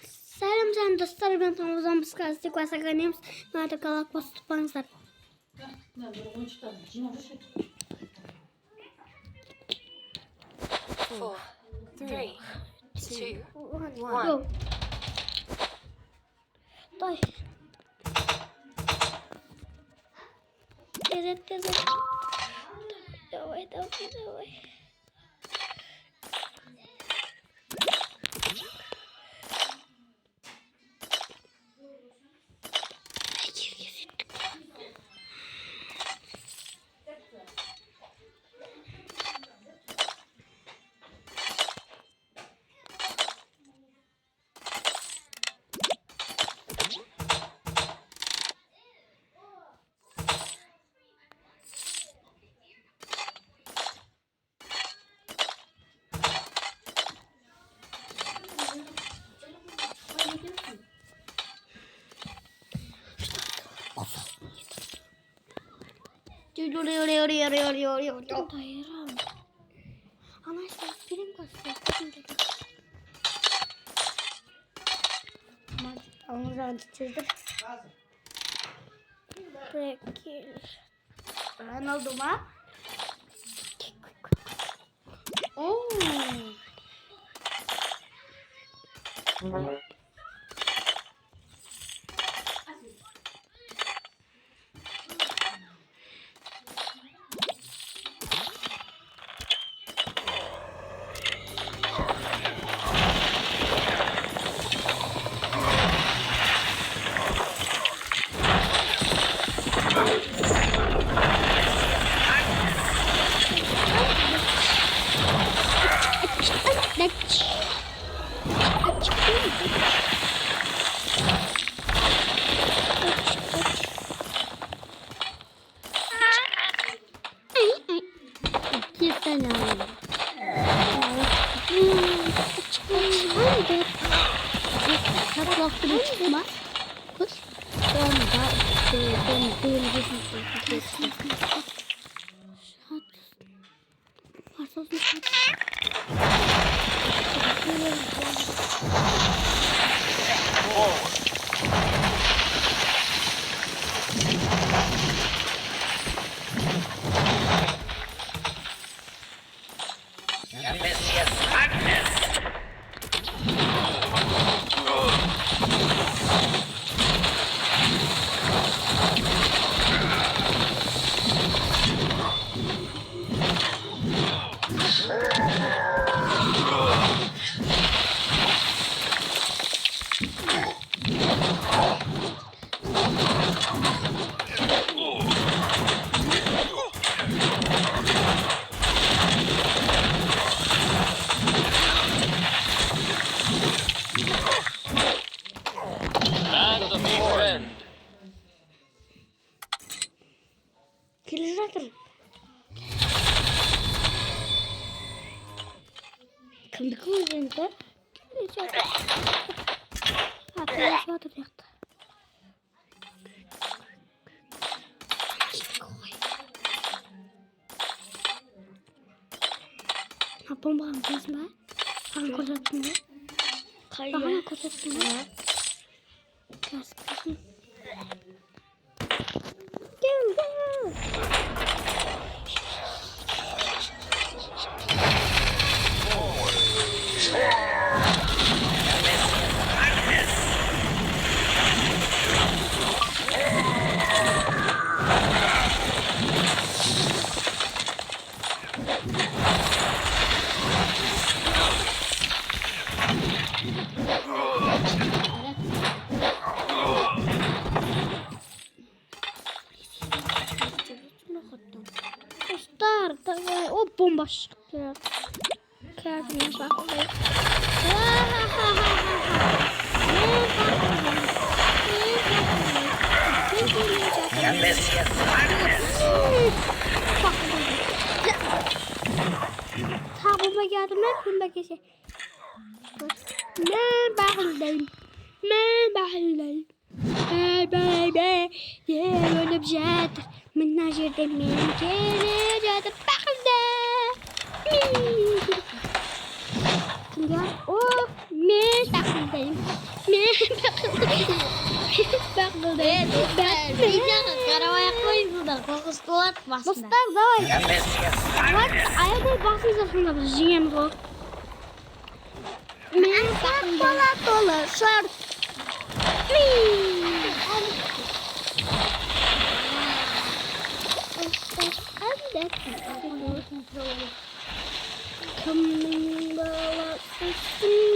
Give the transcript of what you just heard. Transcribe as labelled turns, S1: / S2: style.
S1: Selam dostlar, ben Ramazan Bıskar Stikvar Saga oynuyoruz. Nerede kalak basıp banzar.
S2: 4, 3, 2, 1.
S1: Go. Day. Tezet. Давай. Dayanamam. Anlaştık. Film kasıyor. Tamam. Alnımızdan çizdim. Peki. Ben oldum ha. Oo. Kımdıkın üzerinde vardır yakta. Napam bakalım kız mı? Bana kozattın mı? Bana kozattın mı? Kız kızım. Gel. O bomba çıktı. Kendine bak. Ha bomba geldi mi? Bomba geçe. Ben bakıldayım. Baby, yeah, öyle bir şeydir. Menajerde mimkini cadı bakıldı. Kim gel? Oh, ben takıldayım. Ben takıldayım. Takıldayım.
S3: Karawaya koydu da kokus kuat basında.
S1: Dostlar давай. Вот, ayada basınca sonra жием bu. Ben takıldayım. Dolu şort. Kambing bawa susu